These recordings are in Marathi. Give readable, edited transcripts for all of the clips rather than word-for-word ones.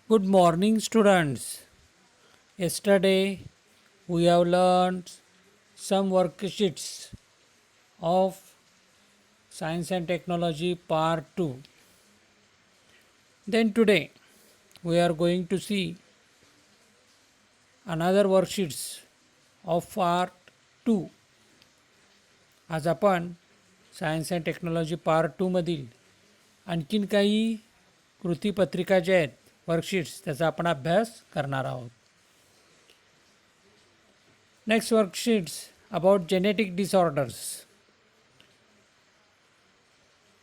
Good morning, students. Yesterday, we have learned some worksheets of Science and Technology Part 2. Then today, we are going to see another worksheets of Part 2. आज आपण सायन्स अँड टेक्नॉलॉजी पार्ट 2 मधील आणखीन काही कृतीपत्रिका ज्या आहेत वर्कशीट्स त्याचा आपण अभ्यास करणार आहोत. Next worksheets about genetic disorders.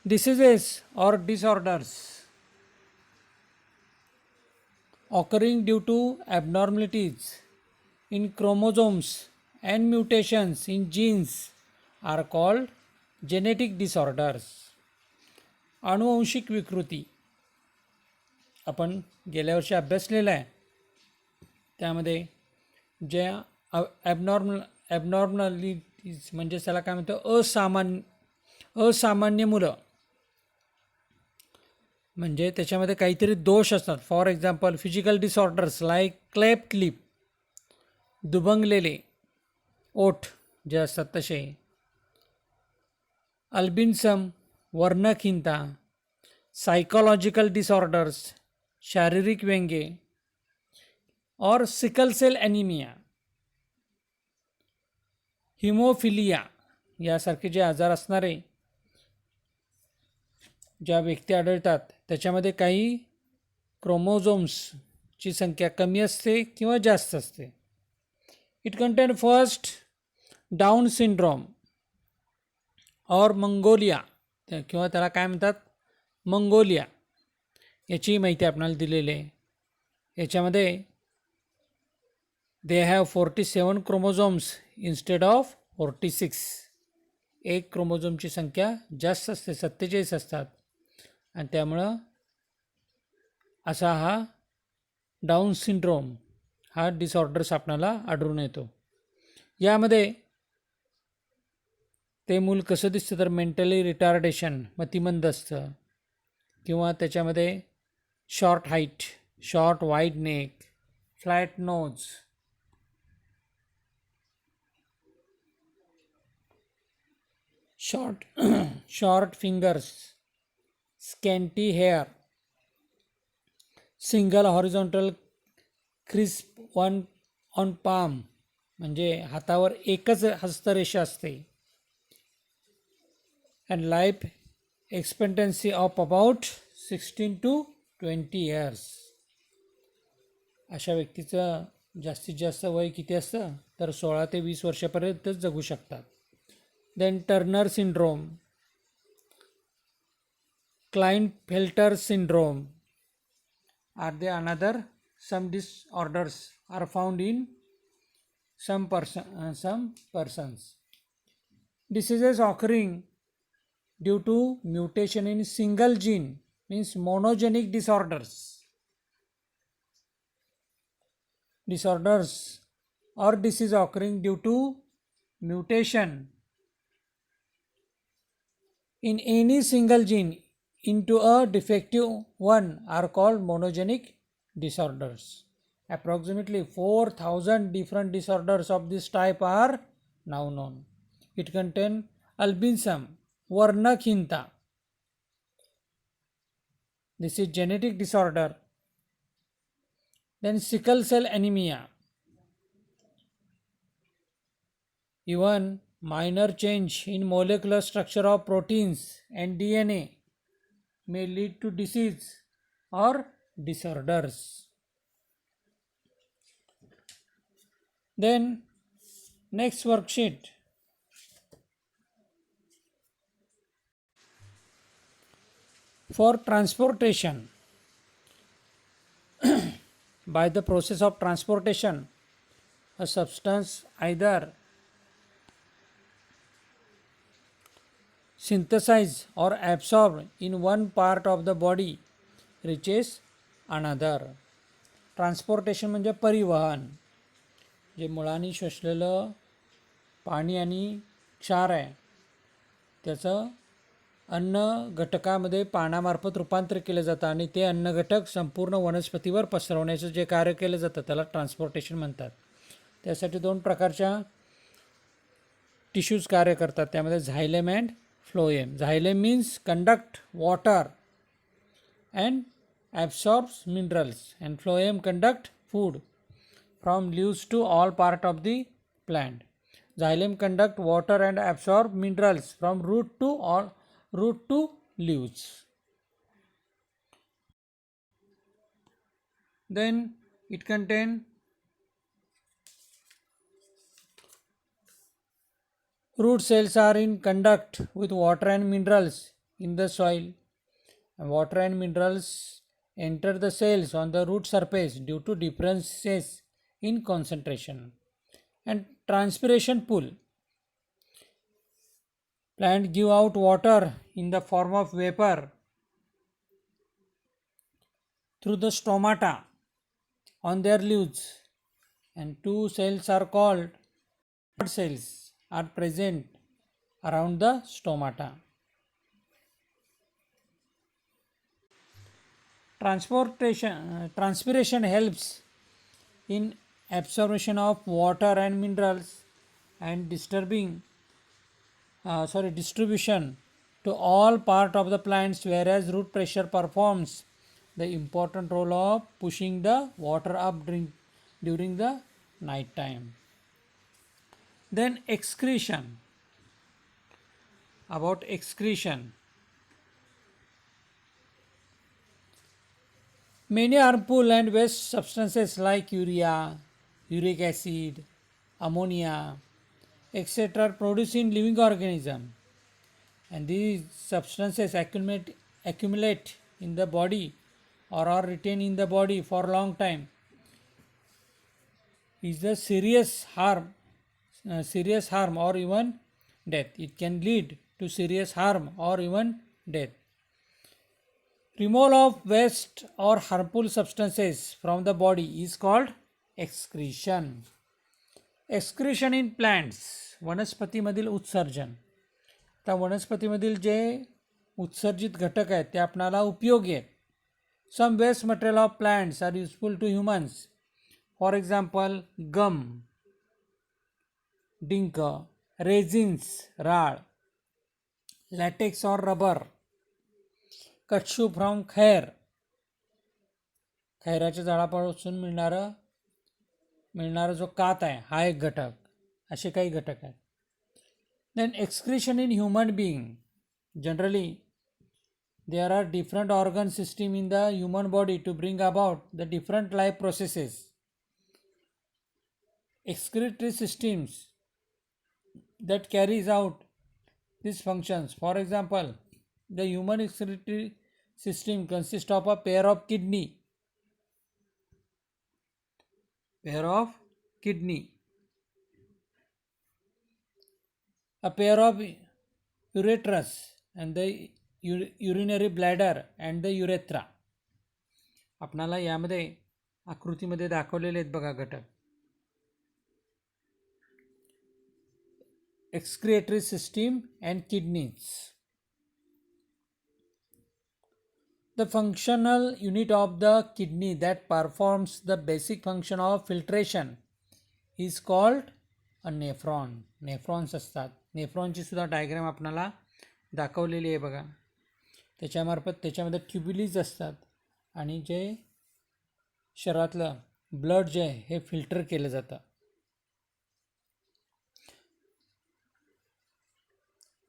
Diseases or disorders occurring due to abnormalities in chromosomes and mutations in genes are called genetic disorders. अनुवंशिक विकृती आपण गेल्या वर्षी अभ्यासलेला आहे. त्यामध्ये ज्या ॲबनॉर्मलिटीज म्हणजे त्याला काय म्हणतो असामान्य मुलं म्हणजे त्याच्यामध्ये काहीतरी दोष असतात. For example physical disorders like cleft lip, दुभंगलेले ओठ जे असतात तसे, अल्बिनिझम वर्णहीनता, सायकोलॉजिकल डिसऑर्डर्स शारीरिक व्यंगे और सिकल सेल ॲनिमिया, हिमोफिलिया यासारखे जे आजार असणारे ज्या व्यक्ती आढळतात त्याच्यामध्ये काही क्रोमोझोम्सची संख्या कमी असते किंवा जास्त असते. It content first down syndrome और मंगोलिया किंवा त्याला काय म्हणतात मंगोलिया याची माहिती आपल्याला दिलेली आहे. याच्यामध्ये they have 47 chromosomes instead of 46. एक क्रोमोझोमची संख्या जास्त असते, 47 असतात आणि त्यामुळं असा हा डाऊन सिंड्रोम हा डिसऑर्डर्स आपल्याला आढळून येतो. यामध्ये ते मूल कसं दिसतं तर मेंटली रिटार्डेशन मतिमंद असतं किंवा त्याच्यामध्ये short height, short wide neck, flat nose, short fingers, scanty hair, single horizontal crisp one on palm म्हणजे हातावर एकच हस्तरेषा असते, and life expectancy of about 16 to 20 years. अशा व्यक्तीचं जास्तीत जास्त वय किती असतं तर 16 ते 20 वर्षापर्यंतच जगू शकतात. Then Turner syndrome, Klinefelter syndrome are the another. Some disorders are found in some persons. Diseases occurring due to mutation in single gene means monogenic disorders. Disorders or disease occurring due to mutation in any single gene into a defective one are called monogenic disorders. Approximately 4,000 different disorders of this type are now known. It contains albinism, वर्णहीनता. This is genetic disorder. Then sickle cell anemia. Even minor change in molecular structure of proteins and DNA may lead to disease or disorders. Then next worksheet. For transportation, by the process of transportation, a substance either synthesized or absorbed in one part of the body reaches another. Transportation म्हणजे परिवहन. जे मुळांनी शोषलेलं पाणी आणि क्षार आहे त्याचं अन्न घटकामध्ये पानामार्फत रूपांतर केलं जातं आणि ते अन्न घटक संपूर्ण वनस्पतीवर पसरवण्याचं जे कार्य केलं जातं त्याला ट्रान्सपोर्टेशन म्हणतात. त्यासाठी 2 प्रकारच्या टिश्यूज कार्य करतात, त्यामध्ये xylem and phloem. Xylem means conduct water and absorbs minerals, and phloem conduct food from leaves to all part of the plant. Xylem conduct water and absorb minerals from root to leaves. Then it contain root cells are in contact with water and minerals in the soil, and water and minerals enter the cells on the root surface due to differences in concentration. And transpiration pool. Plant give out water in the form of vapor through the stomata on their leaves, and 2 cells are called rod cells are present around the stomata. Transpiration helps in absorption of water and minerals and distribution to all part of the plants, whereas root pressure performs the important role of pushing the water up during the night time. Then excretion. About excretion, many harmful and waste substances like urea, uric acid, ammonia, etc. are produced in living organism, and these substances accumulate in the body or are retained in the body for a long time is a serious harm or even death. It can lead to serious harm or even death. Removal of waste or harmful substances from the body is called excretion. Excretion in plants. वनस्पतीमधील उत्सर्जन. त्या वनस्पतीमधील जे उत्सर्जित घटक आहेत ते आपणाला उपयोगी आहेत. Some waste material of plants are useful to humans. For example, gum, डिंक, resins, राळ, latex or rubber, कटशू फ्रॉम खैर, खैराच्या झाडापासून मिळणारा जो कात आहे हा एक घटक, असे काही घटक आहेत. Then excretion in human being. Generally there are different organ system in the human body to bring about the different life processes. Excretory systems that carries out these functions. For example, the human excretory system consists of a pair of kidney, a pair of ureters, and the urinary bladder and the urethra. आपणाला यामध्ये आकृतीमध्ये दाखवलेले आहेत बघा घटक. Excretory system and kidneys. The functional unit of the kidney that performs the basic function of filtration is called a nephron. Nephrons असतात. नेफ्रॉनची सुद्धा डायग्राम आपणाला दाखवलेली आहे बघा. त्याच्यामध्ये ट्युब्युलीज असतात आणि जे शरीरातलं ब्लड जे आहे हे फिल्टर केलं जातं.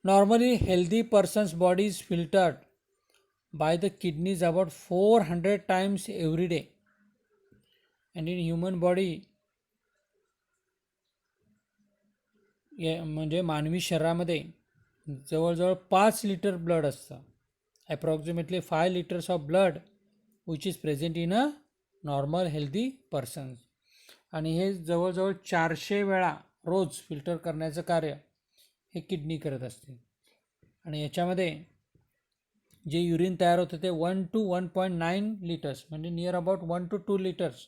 Normally, healthy person's body is filtered by the kidneys about 400 times every day, and in human body म्हणजे मानवी शरीरामध्ये जवळजवळ 5 लिटर ब्लड असतं. Approximately 5 liters of blood which is present in a normal healthy person, आणि हे जवळजवळ 400 वेळा रोज फिल्टर करण्याचं कार्य हे किडनी करत असते. आणि याच्यामध्ये जे युरिन तयार होतं ते 1 to 1.9 liters म्हणजे near about 1 to 2 liters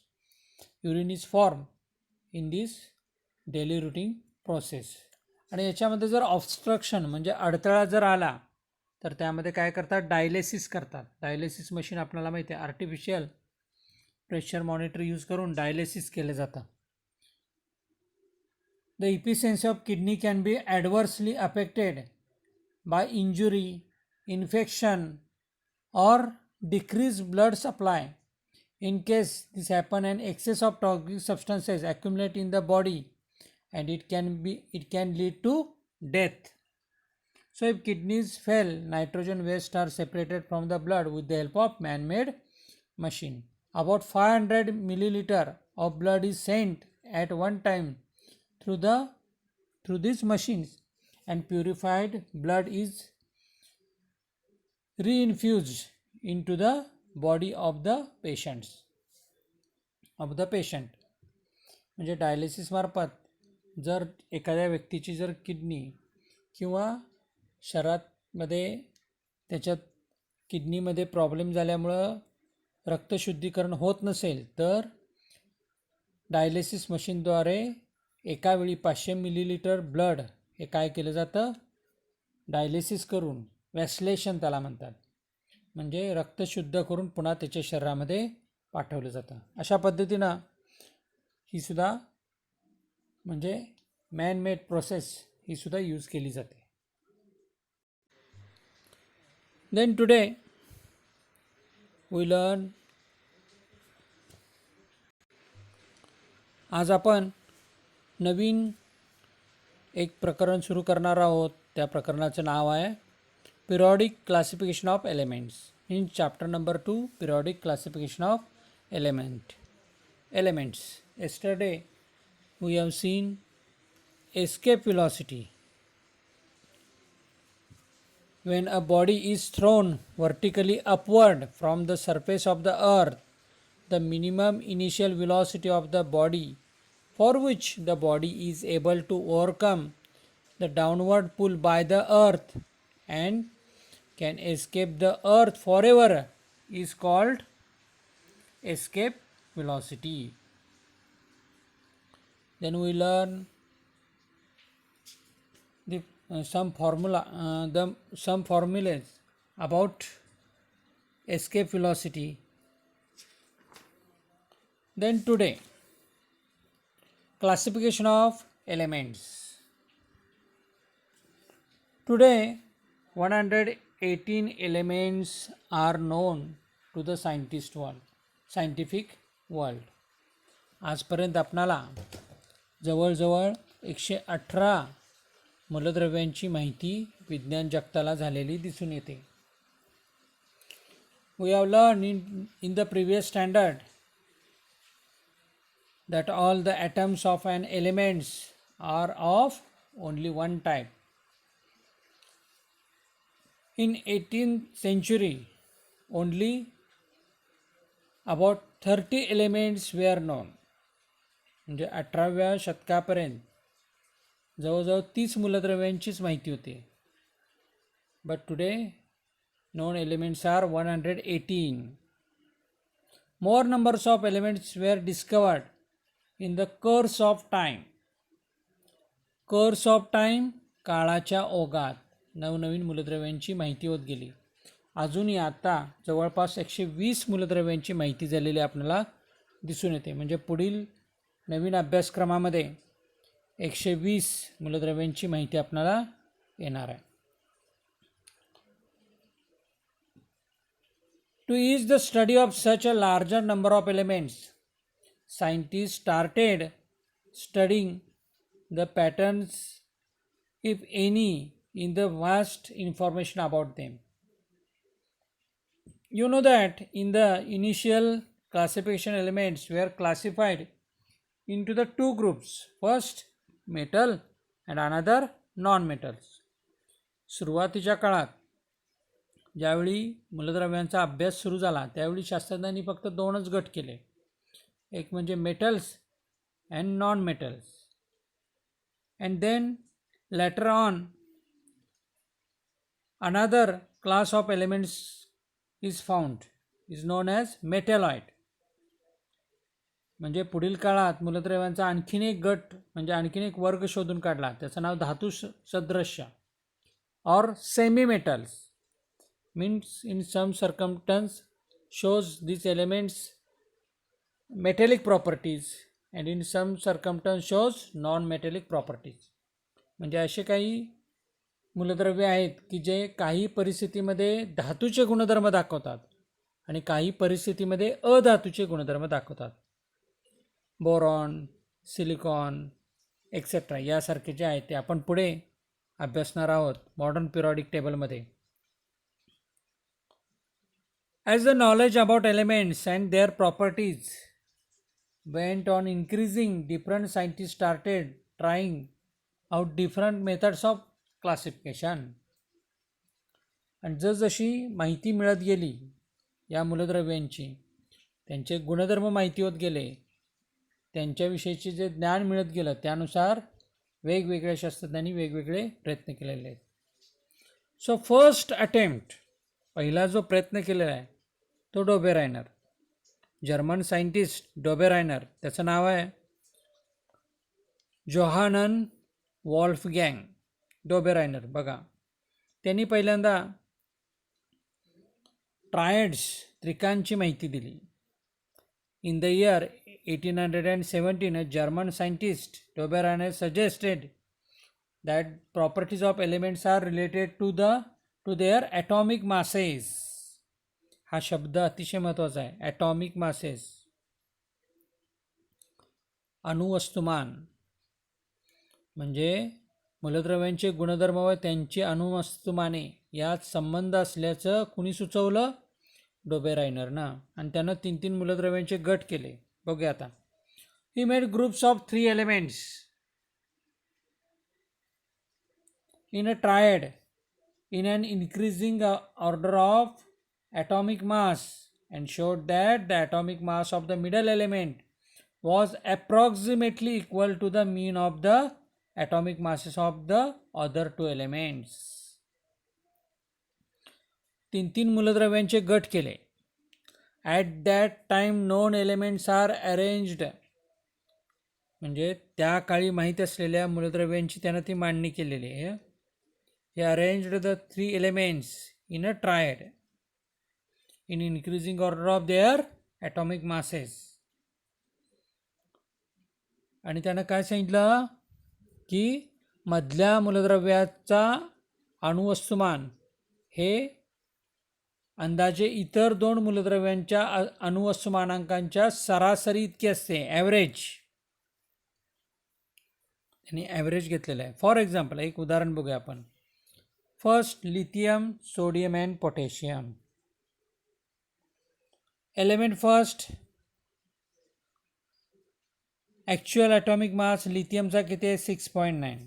urine is form in this daily routine process. आणि याच्यामध्ये जर ऑब्स्ट्रक्शन म्हणजे अडथळा जर आला तर त्यामध्ये काय करतात, डायलिसिस करतात. डायलिसिस मशीन आपल्याला माहिती आहे, आर्टिफिशियल प्रेशर मॉनिटर यूज करून डायलिसिस केलं जातं. The efficiency of kidney can be adversely affected by injury, infection, or decreased blood supply. In case this happen, an excess of toxic substances accumulate in the body, and it can lead to death. So if kidneys fail, nitrogen waste are separated from the blood with the help of man-made machine. About 500 milliliter of blood is sent at one time through these machines, and purified blood is reinfused into the body of the patient. म्हणजे डायलिसिस मार्फत जर एखाद्या व्यक्तीची जर किडनी किंवा शरीरामध्ये त्याच्यात किडनीमध्ये प्रॉब्लेम झाल्यामुळं रक्तशुद्धीकरण होत नसेल, तर डायलिसिस मशीनद्वारे एका वेळी 500 मिलीलिटर ब्लड हे काय केलं जातं, डायलिसिस करून, वॅस्लेशन त्याला म्हणतात, म्हणजे रक्त शुद्ध करून पुन्हा त्याच्या शरीरामध्ये पाठवलं जातं. अशा पद्धतीनं ही सुद्धा म्हणजे मॅन मेड प्रोसेस ही सुद्धा यूज केली जाते. देन टुडे वी लर्न, आज आपण नवीन एक प्रकरण सुरू करणार आहोत. त्या प्रकरणाचं नाव आहे periodic classification of elements. In chapter number 2, periodic classification of elements. Yesterday we have seen escape velocity. When a body is thrown vertically upward from the surface of the earth, the minimum initial velocity of the body for which the body is able to overcome the downward pull by the earth and can escape the earth forever is called escape velocity. Then we learn some formulas about escape velocity. Then today, classification of elements. Today 118 elements are known to the scientific world. आजपर्यंत आपणाला जवळजवळ 118 मूलद्रव्यांची माहिती विज्ञान जगताला झालेली दिसून येते. We have learned in the previous standard that all the atoms of an elements are of only one type. In 18th century, only about 30 elements were known. म्हणजे 18व्या शतकापर्यंत जवळजवळ 30 मूलद्रव्यांचीच माहिती होती. But today known elements are 118. More numbers of elements were discovered in the course of time. Course of time, काळाच्या ओघात नवनवीन मूलद्रव्यांची माहिती होत गेली. अजूनही आता जवळपास 120 मूलद्रव्यांची माहिती झालेली आपल्याला दिसून येते. म्हणजे पुढील नवीन अभ्यासक्रमामध्ये 120 मूलद्रव्यांची माहिती आपल्याला येणार आहे. To ease the study of such a larger number of elements, scientists started studying the patterns, if any, in the vast information about them. You know that in the initial classification, elements were classified into the two groups. First, metal and another non-metals. सुरुवातीच्या काळात ज्यावेळी मूलद्रव्यांचा अभ्यास सुरू झाला त्यावेळी शास्त्रज्ञांनी फक्त 2च गट केले. एक म्हणजे metals and non metals. And then later on another class of elements is found, is known as metalloid. म्हणजे पुढील काळात मूलद्रव्यांचा आणखीन एक गट म्हणजे आणखीन एक वर्ग शोधून काढला. त्याचं नाव धातू सदृश्य और semi metals. means in some circumstance shows these elements metallic properties and in some circumstance shows non-metallic properties. म्हणजे असे काही मूलद्रव्य आहेत की जे काही परिस्थितीमध्ये धातूचे गुणधर्म दाखवतात आणि काही परिस्थितीमध्ये अधातूचे गुणधर्म दाखवतात. बोरॉन, सिलिकॉन एक्सेट्रा यासारखे जे आहेत ते आपण पुढे अभ्यासणार आहोत मॉडर्न पिरियडिक टेबलमध्ये. As the knowledge about elements and their properties went on increasing, different scientists started trying out different methods of classification. आणि जसजशी माहिती मिळत गेली या मूलद्रव्यांची, त्यांचे गुणधर्म माहिती होत गेले, त्यांच्याविषयीचे जे ज्ञान मिळत गेलं त्यानुसार वेगवेगळ्या शास्त्रज्ञांनी वेगवेगळे प्रयत्न केलेले आहेत. सो फर्स्ट अटेम्प्ट, पहिला जो प्रयत्न केलेला आहे तो डोबेरायनर, जर्मन सायंटिस्ट डोबेरायनर, त्याचं नाव आहे जोहानन वॉल्फगँग डोबेरायनर. बघा, त्यांनी पहिल्यांदा ट्रायड्स त्रिकांची माहिती दिली. In the year 1817, a German scientist, Dobereiner, suggested that properties of elements are related to their atomic masses. हा शब्द अतिशय महत्त्वाचा आहे, ॲटॉमिक मासेस, अणुवस्तुमान. म्हणजे मूलद्रव्यांचे गुणधर्म व त्यांची अणुवस्तुमाने यात संबंध असल्याचं कुणी सुचवलं? डोबेरायनरनं. आणि त्यानं 3 मूलद्रव्यांचे गट केले. बघूया आता. He made groups of 3 elements in a triad in an increasing order of atomic mass and showed that the atomic mass of the middle element was approximately equal to the mean of the atomic masses of the other 2 elements. 3 मूलद्रव्यांचे गट केले. At that time known elements are arranged, म्हणजे त्या काळी माहीत असलेल्या मूलद्रव्यांची त्यानं ती मांडणी केलेली आहे. He arranged the 3 elements in a triad in increasing order of their atomic masses. आणि त्यानं काय सांगितलं की मधल्या मूलद्रव्याचा अणुवस्तुमान हे अंदाजे इतर 2 मूलद्रव्यांच्या अणुवस्तुमानांकांच्या सरासरी इतके असते, ॲव्हरेज. त्यांनी ॲव्हरेज घेतलेलं आहे. फॉर एक्झाम्पल, एक उदाहरण बघूया आपण. First, lithium, sodium and potassium. Element first, actual atomic mass lithiumचा किती आहे? 6.9.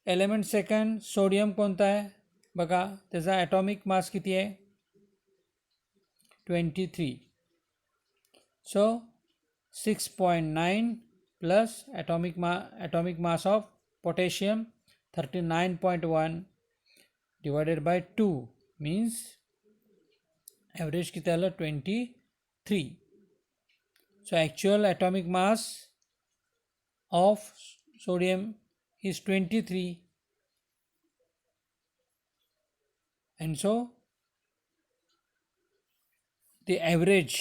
एलिमेंट सेकंड सोडियम कोणता आहे? बघा, त्याचा ॲटॉमिक मास किती आहे? 23. So 6.9 plus atomic mass of potassium 39.1 divided by 2 means average किती आलं? 23. So actual atomic mass of sodium is 23 and so the average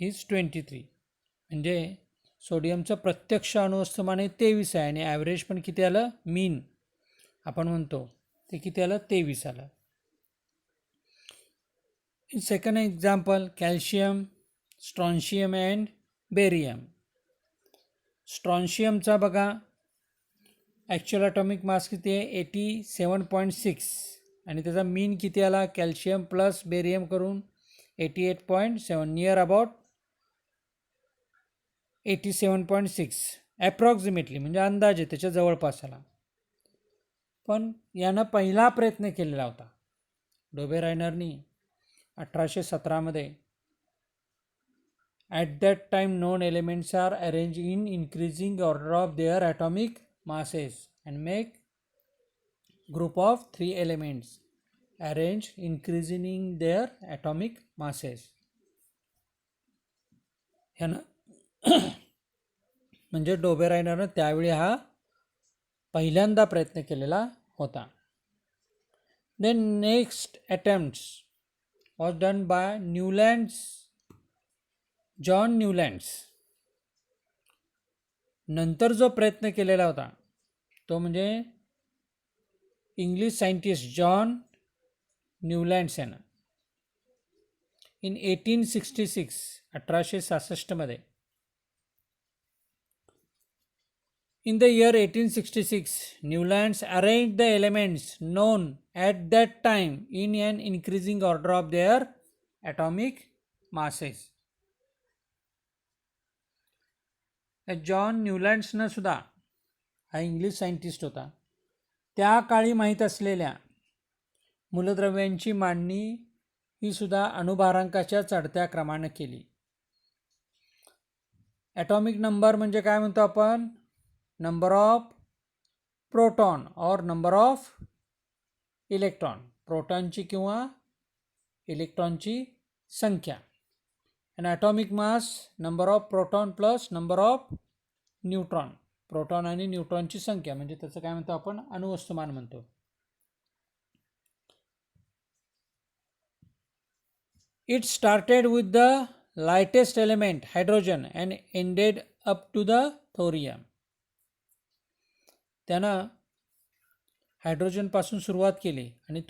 is 23. म्हणजे सोडियमचं प्रत्यक्ष अणुवस्तुमान आहे 23 आहे आणि ॲव्हरेज पण किती आलं? मीन आपण म्हणतो ते किती आलं? 23 आलं. In second example, calcium, strontium and barium. स्ट्रॉन्शियमचा बघा ॲक्च्युअल ॲटॉमिक मास किती आहे? 87.6 आणि त्याचा मीन किती आला? कॅल्शियम प्लस बेरियम करून 88.7, नियर अबाउट 87.6 ॲप्रॉक्सिमेटली, म्हणजे अंदाजे त्याच्या जवळपास आला. पण यानं पहिला प्रयत्न केलेला होता डोबेरायनरनी 1817 मध्ये. At that time known elements are arrange in increasing order of their atomic masses and make group of 3 elements arrange increasing their atomic masses. ह्यानं म्हणजे डोबेरायनरनं त्यावेळी हा पहिल्यांदा प्रयत्न केलेला होता. Then next attempts was done by John Newlands. नंतर जो प्रयत्न केलेला होता तो म्हणजे इंग्लिश सायंटिस्ट जॉन न्यूलँड्स यानं in 1866 1866 In the year 1866, Newlands arranged the elements known at that time in an increasing order of their atomic masses. John न्यूलँड्सनं सुद्धा हा इंग्लिश सायंटिस्ट होता, त्या काळी माहीत असलेल्या मूलद्रव्यांची मांडणी ही सुद्धा अणुभारांकाच्या चढत्या क्रमाने केली. ॲटॉमिक नंबर म्हणजे काय म्हणतो आपण? नंबर ऑफ प्रोटॉन और नंबर ऑफ इलेक्ट्रॉन, प्रोटॉनची किंवा इलेक्ट्रॉनची संख्या. आणि atomic mass number of proton plus number of neutron, proton आणि न्यूट्रॉनची संख्या, म्हणजे त्याचं काय म्हणतो आपण? अणुवस्तुमान म्हणतो. It started with the lightest element hydrogen and ended up to the thorium. त्यानं हायड्रोजनपासून सुरुवात केली आणि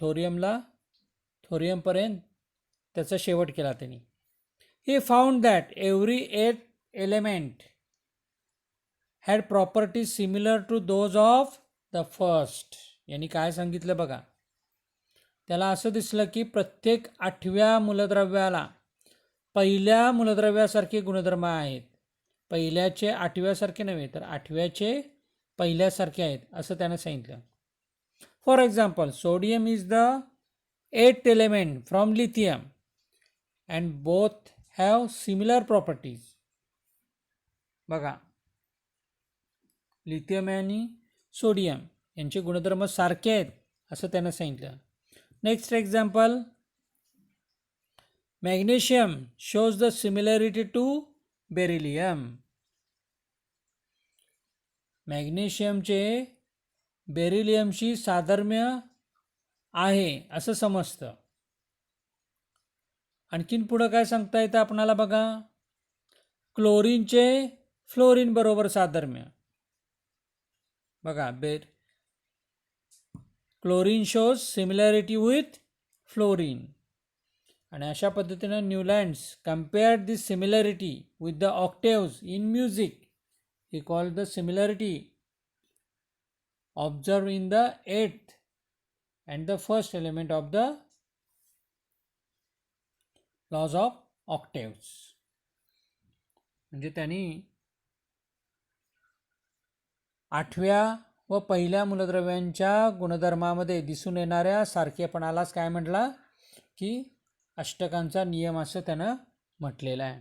थोरियमपर्यंत त्याचा शेवट केला त्यांनी. He found that every 8 element had properties similar to those of the first. यांनी काय सांगितलं बघा, त्याला असं दिसलं की प्रत्येक 8व्या मूलद्रव्याला पहिल्या मूलद्रव्यासारखे गुणधर्म आहेत. पहिल्याचे 8व्यासारखे नव्हे तर 8व्याचे पहिल्यासारखे आहेत असं त्यानं सांगितलं. For example, sodium is the 8th element from lithium and both have similar properties. बघा, लिथियम आणि सोडियम यांचे गुणधर्म सारखे आहेत असं त्यानं सांगितलं. Next example, magnesium shows the similarity to beryllium. मॅग्नेशियमचे बेरिलियमशी साधर्म्य आहे असं समजतं. आणखीन पुढं काय सांगता येतं आपणाला बघा, क्लोरीनचे फ्लोरीन बरोबर साधर्म्य. बघा, chlorine shows similarity with fluorine. आणि अशा पद्धतीनं Newlands compared this similarity with the octaves in music. He called the similarity observed in the 8th and the first element of the laws of octaves. म्हणजे त्यांनी 8व्या व पहिल्या मूलद्रव्यांच्या गुणधर्मामध्ये दिसून येणाऱ्या सारखेपणालाच काय म्हटलं की अष्टकांचा नियम असं त्यानं म्हटलेलं आहे.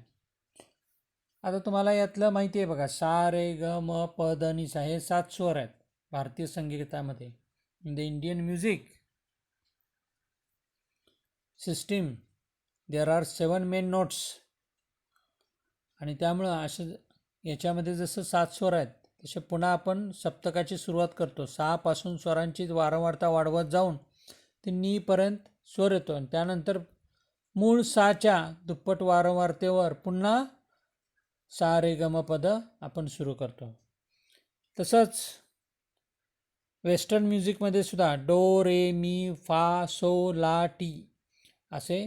आता तुम्हाला यातलं माहिती आहे बघा, सा रे ग म प द नि सा हे 7 स्वर आहेत भारतीय संगीतामध्ये. In the Indian music system there are 7 main notes. आणि त्यामुळं असं याच्यामध्ये जसं 7 स्वर आहेत तसे पुन्हा आपण सप्तकाची सुरुवात करतो. 6 पासून स्वरांची वारंवारता वाढवत जाऊन ते नी पर्यंत स्वर येतो आणि त्यानंतर मूळ 6च्या दुप्पट वारंवारतेवर पुन्हा सा रे ग म पद आपण सुरू करतो. तसंच वेस्टर्न म्युझिकमध्ये सुद्धा डो रे मी फा सो ला टी असे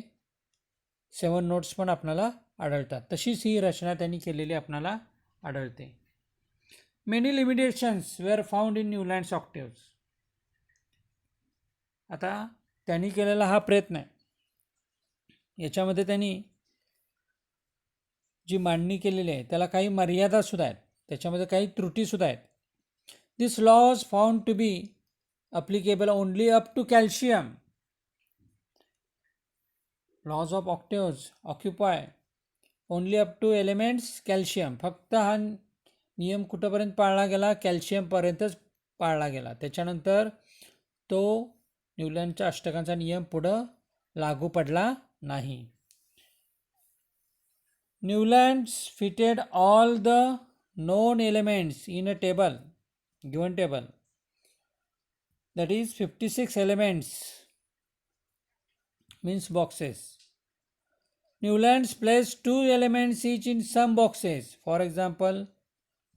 7 नोट्स पण आपणाला आढळतात. तशीच ही रचना त्यांनी केलेली आपणाला आढळते. Many limitations were found in Newlands octaves. आता त्यांनी केलेला हा प्रयत्न आहे, याच्यामध्ये त्यांनी जी मांडणी केलेली आहे त्याला काही मर्यादासुद्धा आहेत, त्याच्यामध्ये काही त्रुटीसुद्धा आहेत. This laws found to be applicable only up to calcium. Laws of octaves occupy only up to elements calcium. फक्त हा नियम कुठंपर्यंत पाळला गेला? कॅल्शियमपर्यंतच पाळला गेला. त्याच्यानंतर तो न्यूलँडच्या अष्टकांचा नियम पुढं लागू पडला नाही. Newlands fitted all the known elements in a given table, that is 56 elements means boxes. Newlands placed 2 elements each in some boxes. For example,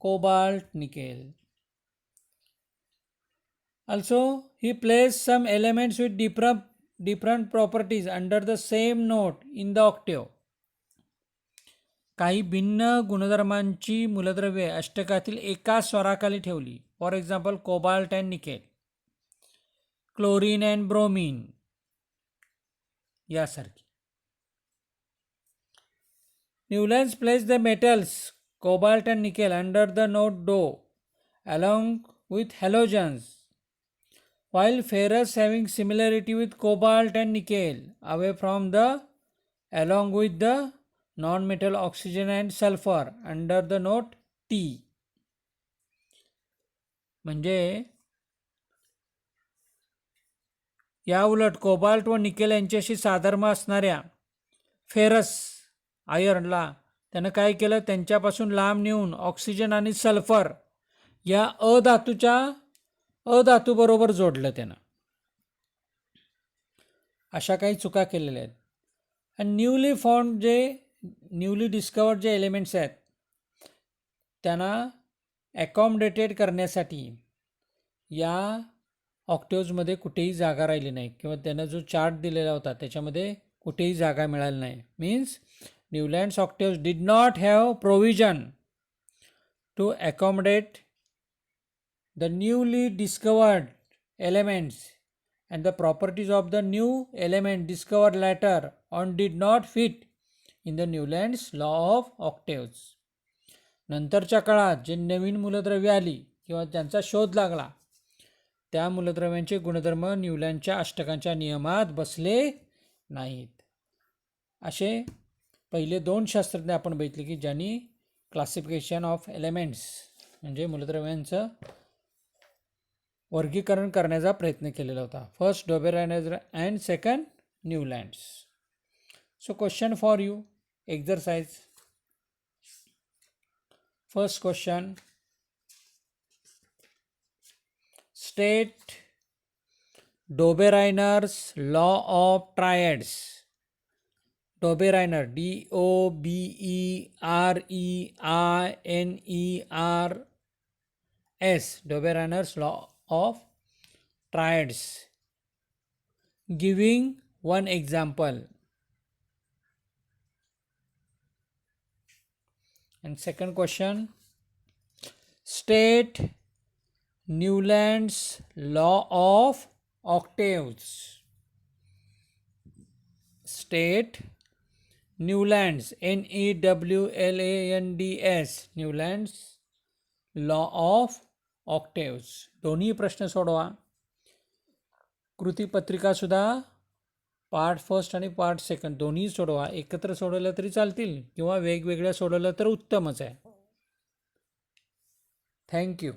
cobalt, nickel. Also, he placed some elements with different properties under the same note in the octave. काही भिन्न गुणधर्मांची मूलद्रव्ये अष्टकातील एका स्वराखाली ठेवली. For example cobalt and nickel, chlorine and bromine यासारखी. Newlands placed the metals cobalt and nickel under the note do along with halogens, while ferrous having similarity with cobalt and nickel away from the along with the non-metal oxygen and sulfur under the note T. म्हणजे या उलट कोबाल्ट व निकेल यांच्याशी साधर्म्य असणाऱ्या फेरस आयर्नला त्यानं काय केलं, त्यांच्यापासून लांब नेऊन ऑक्सिजन आणि सल्फर या अधातूबरोबर जोडलं त्यानं. अशा काही चुका केलेल्या आहेत. आणि न्यूली डिस्कवर्ड जे एलिमेंट्स आहेत त्यांना ॲकॉमडेटेड करण्यासाठी या ऑक्टेव्जमध्ये कुठेही जागा राहिली नाही, किंवा त्यानं जो चार्ट दिलेला होता त्याच्यामध्ये कुठेही जागा मिळाली नाही. Means Newlands octaves did not have provision to accommodate the newly discovered elements, and the properties of the new element discovered later on did not fit in the Newlands law of octaves. नंतरच्या काळात जे नवीन मूलद्रव्ये आली किंवा त्यांचा शोध लागला त्या मूलद्रव्यांचे गुणधर्म न्यूलँडच्या अष्टकांच्या नियमात बसले नाहीत. असे पहिले 2 शास्त्रज्ञ आपण बघितले की ज्यांनी क्लासिफिकेशन ऑफ एलिमेंट्स म्हणजे मूलद्रव्यांचं वर्गीकरण करण्याचा प्रयत्न केलेला होता. First Dobereiner and second Newlands. So question for you, exercise. First question, state Dobereiner's law of triads. Dobereiner, DOBEREINERS, Dobereiner's law of triads. Giving one example. And second question, state Newland's law of octaves. State Newlands, NEWLANDS, Newlands law of octaves. दोन्ही प्रश्न सोडवा. कृतीपत्रिकासुद्धा पार्ट फर्स्ट आणि पार्ट सेकंड दोन्ही सोडवा. एकत्र सोडवलं तरी चालतील किंवा वेगवेगळ्या सोडवलं तर उत्तमच आहे. थँक्यू.